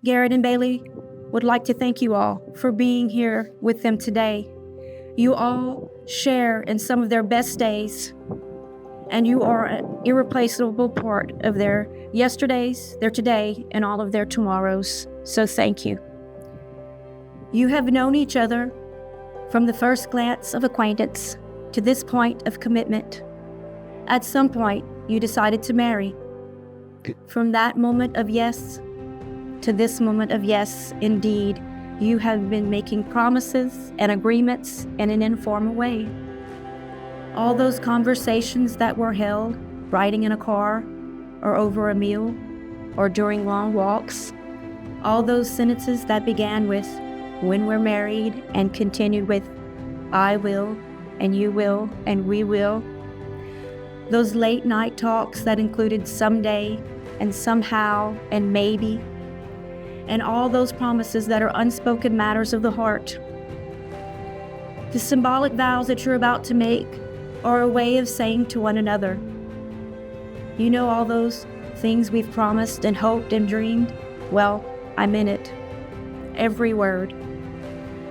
Garrett and Bailey would like to thank you all for being here with them today. You all share in some of their best days, and you are an irreplaceable part of their yesterdays, their today, and all of their tomorrows. So thank you. You have known each other from the first glance of acquaintance to this point of commitment. At some point, you decided to marry. From that moment of yes to this moment of yes, indeed, you have been making promises and agreements in an informal way. All those conversations that were held, riding in a car, or over a meal, or during long walks, all those sentences that began with, "when we're married," and continued with, "I will," and "you will," and "we will." Those late night talks that included "someday," and "somehow," and "maybe," and all those promises that are unspoken matters of the heart. The symbolic vows that you're about to make are a way of saying to one another, "You know all those things we've promised and hoped and dreamed? Well, I meant it. Every word."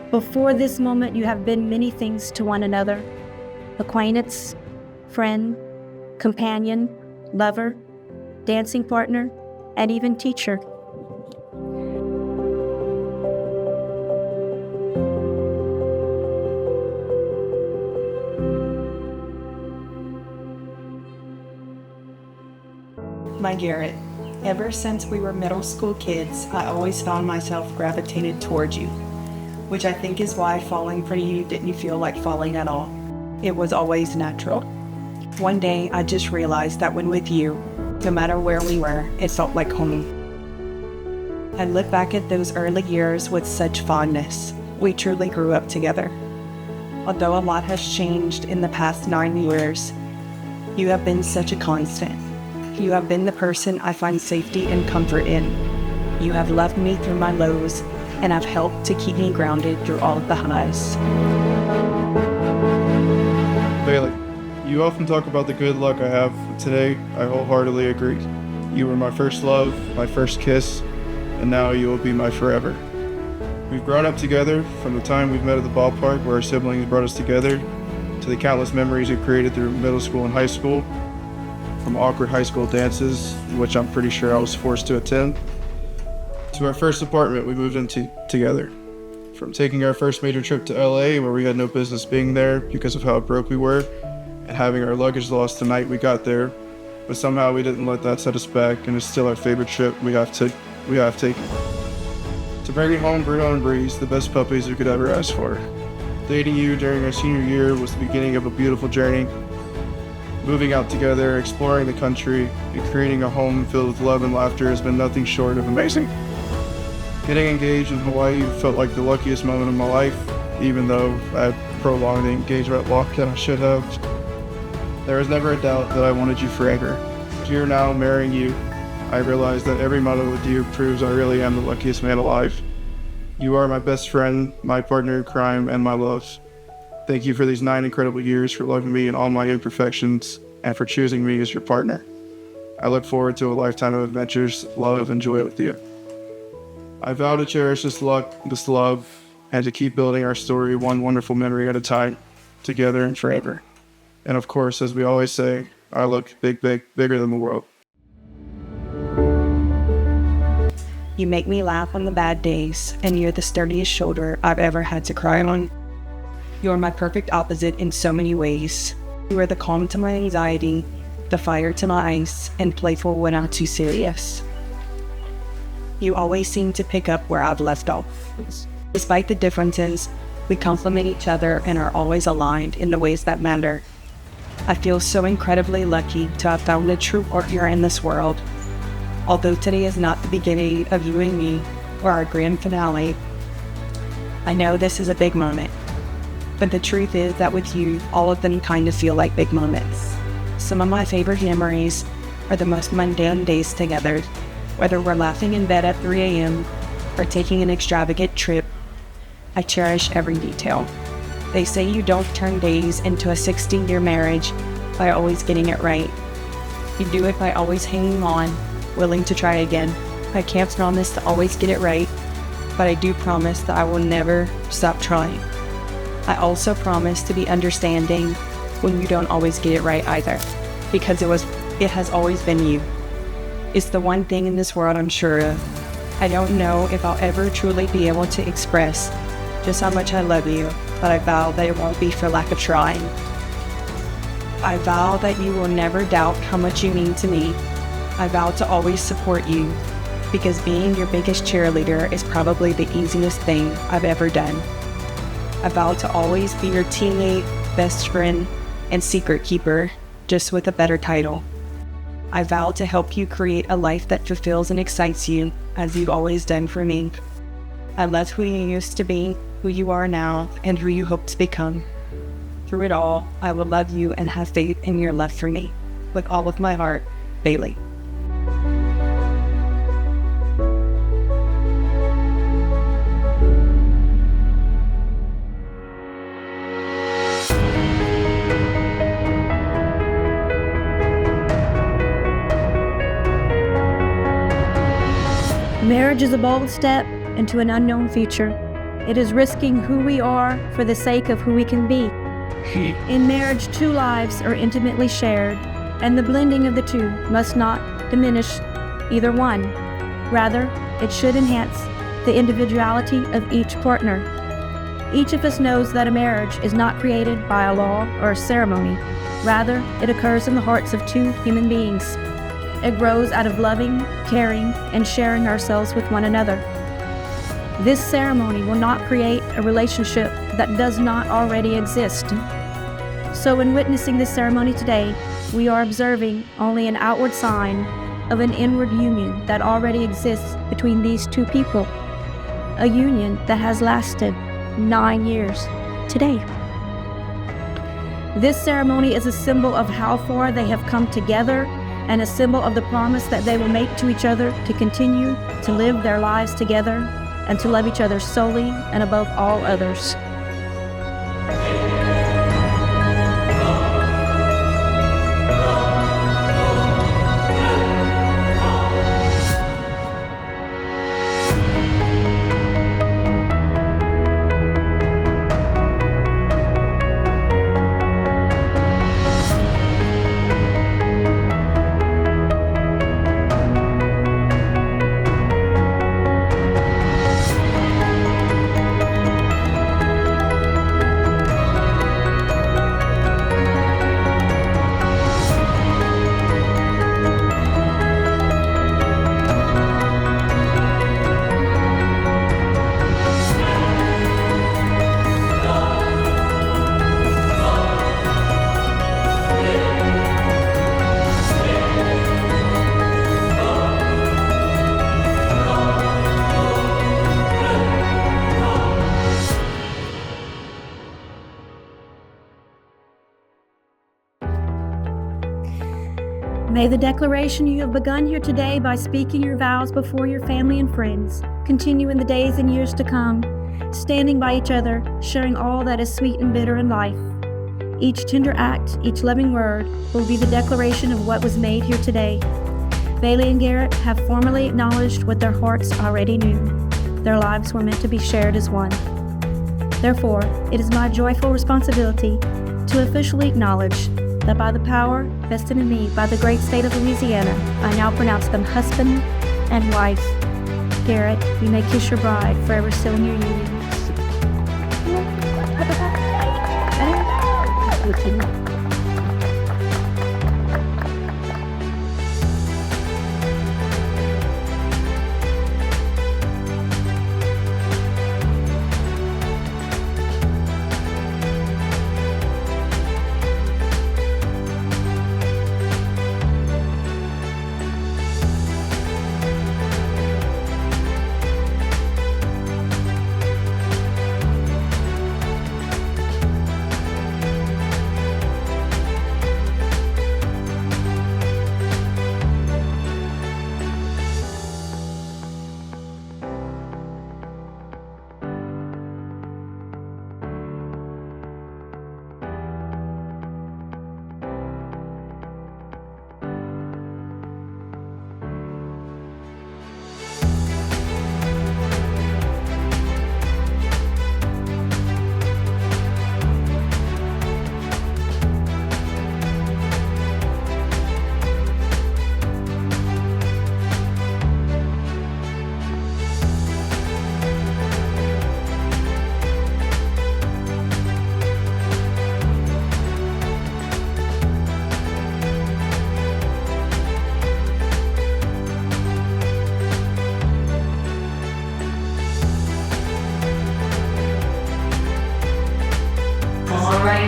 Before this moment, you have been many things to one another: acquaintance, friend, companion, lover, dancing partner, and even teacher. My Garrett, ever since we were middle school kids, I always found myself gravitated towards you, which I think is why falling for you didn't feel like falling at all. It was always natural. One day, I just realized that when with you, no matter where we were, it felt like home. I look back at those early years with such fondness. We truly grew up together. Although a lot has changed in the past 9 years, you have been such a constant. You have been the person I find safety and comfort in. You have loved me through my lows and have helped to keep me grounded through all of the highs. Bailey, you often talk about the good luck I have. Today, I wholeheartedly agree. You were my first love, my first kiss, and now you will be my forever. We've grown up together from the time we've met at the ballpark where our siblings brought us together, to the countless memories we've created through middle school and high school, from awkward high school dances, which I'm pretty sure I was forced to attend, to our first apartment we moved into together. From taking our first major trip to LA, where we had no business being there because of how broke we were, and having our luggage lost the night we got there, but somehow we didn't let that set us back, and it's still our favorite trip we have taken. To bringing home Bruno and Breeze, the best puppies we could ever ask for. Dating you during our senior year was the beginning of a beautiful journey. Moving out together, exploring the country, and creating a home filled with love and laughter has been nothing short of amazing. Getting engaged in Hawaii felt like the luckiest moment of my life, even though I prolonged the engagement longer than I should have. There was never a doubt that I wanted you forever. Here now, marrying you, I realize that every moment with you proves I really am the luckiest man alive. You are my best friend, my partner in crime, and my love. Thank you for these 9 incredible years, for loving me in all my imperfections, and for choosing me as your partner. I look forward to a lifetime of adventures, love, and joy with you. I vow to cherish this luck, this love, and to keep building our story one wonderful memory at a time, together and forever. And of course, as we always say, I look bigger than the world. You make me laugh on the bad days, and you're the sturdiest shoulder I've ever had to cry on. You're my perfect opposite in so many ways. You are the calm to my anxiety, the fire to my ice, and playful when I'm too serious. You always seem to pick up where I've left off. Despite the differences, we complement each other and are always aligned in the ways that matter. I feel so incredibly lucky to have found a true partner in this world. Although today is not the beginning of you and me or our grand finale, I know this is a big moment. But the truth is that with you, all of them kind of feel like big moments. Some of my favorite memories are the most mundane days together, whether we're laughing in bed at 3 a.m. or taking an extravagant trip. I cherish every detail. They say you don't turn days into a 16-year marriage by always getting it right. You do it by always hanging on, willing to try again. I can't promise to always get it right, but I do promise that I will never stop trying. I also promise to be understanding when you don't always get it right either, because it has always been you. It's the one thing in this world I'm sure of. I don't know if I'll ever truly be able to express just how much I love you, but I vow that it won't be for lack of trying. I vow that you will never doubt how much you mean to me. I vow to always support you, because being your biggest cheerleader is probably the easiest thing I've ever done. I vow to always be your teammate, best friend, and secret keeper, just with a better title. I vow to help you create a life that fulfills and excites you, as you've always done for me. I love who you used to be, who you are now, and who you hope to become. Through it all, I will love you and have faith in your love for me. With all of my heart, Bailey. Marriage is a bold step into an unknown future. It is risking who we are for the sake of who we can be. In marriage, two lives are intimately shared, and the blending of the two must not diminish either one. Rather, it should enhance the individuality of each partner. Each of us knows that a marriage is not created by a law or a ceremony. Rather, it occurs in the hearts of two human beings. It grows out of loving, caring, and sharing ourselves with one another. This ceremony will not create a relationship that does not already exist. So in witnessing this ceremony today, we are observing only an outward sign of an inward union that already exists between these two people. A union that has lasted 9 years today. This ceremony is a symbol of how far they have come together, and a symbol of the promise that they will make to each other to continue to live their lives together and to love each other solely and above all others. May the declaration you have begun here today by speaking your vows before your family and friends continue in the days and years to come, standing by each other, sharing all that is sweet and bitter in life. Each tender act, each loving word will be the declaration of what was made here today. Bailey and Garrett have formally acknowledged what their hearts already knew. Their lives were meant to be shared as one. Therefore, it is my joyful responsibility to officially acknowledge that by the power vested in me by the great state of Louisiana, I now pronounce them husband and wife. Garrett, you may kiss your bride, forever sealing your union.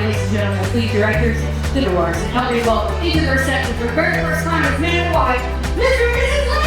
ladies and gentlemen, please directors, the doors, and help me welcome into their reception for the very first time as man and wife, Mr. and Mrs.